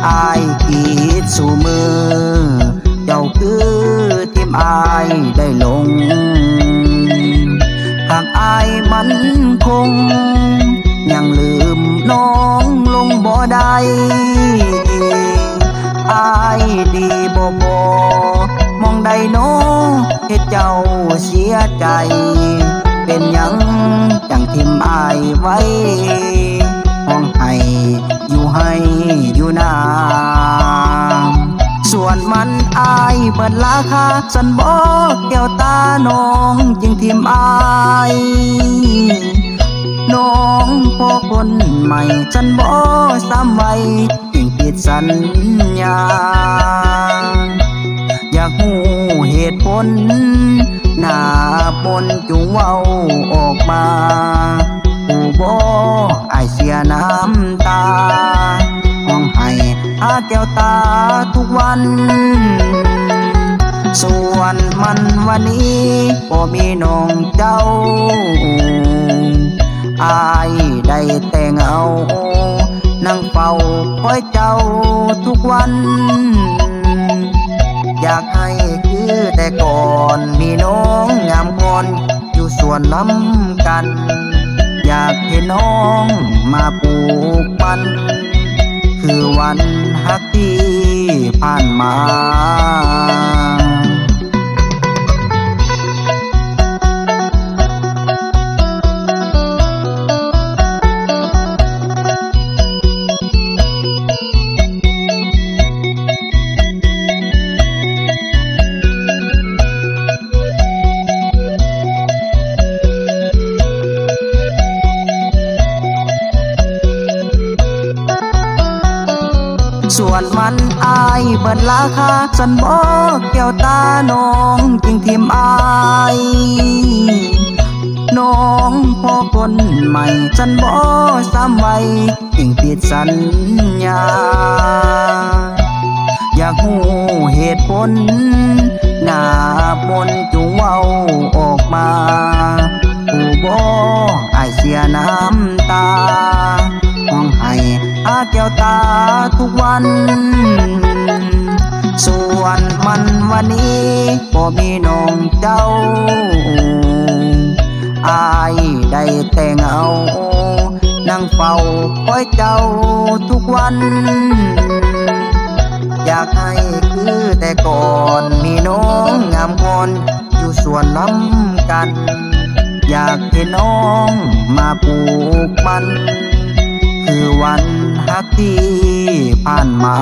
อายคิดสู่มือเจ้าคือทิมอายได้ลงหากอายมันคงยังลืมน้องลงบ่ได้อายดีบ่มองใดน้องเฮ็ดเจ้าเสียใจเป็นหยังจังทิมอายไว้ห้องให้อยู่นาส่วนมันอายเปิดราคาสันบอกแก้วตาน้องจึงทิมอายน้องพ่อคนใหม่ฉันบ่ซ้ำไว้จึงผิดสัญญาอยากหูเหตุผลหน้าปนจุงเว้าออกมาผู้บ่อายเสียน้ำตาห้องให้หาแก้วตาทุกวันส่วนมันวันนี้บ่มีน้องเจ้าอายได้แต่งเอานั่งเฝ้าคอยเจ้าทุกวันอยากให้คือแต่ก่อนมีน้องงามคนอยู่ส่วนล้ำกันอยากเห็นน้องมาปลูกมันคือวันฮักที่ผ่านมาส่วนมันอายเบิดราคาฉันบอกแก้วตาน้องจึงทิมอายน้องพ่อคนใหม่ฉันบ่ซ้ำไว้จึงผิดสัญญาอยากหูเหตุผลหน้ามนจุงเว้าออกมาผู้บ่อายเสียน้ำตาห้องให้หาแก้วตาทุกวันส่วนมันวันนี้บ่มีน้องเจ้าอายได้แต่งเอานั่งเฝ้าคอยเจ้าทุกวันอยากให้คือแต่ก่อนมีน้องงามคนอยู่ส่วนล้ำกันอยากเห็นน้องมาปลูกมันคือวันฮักที่ผ่านมา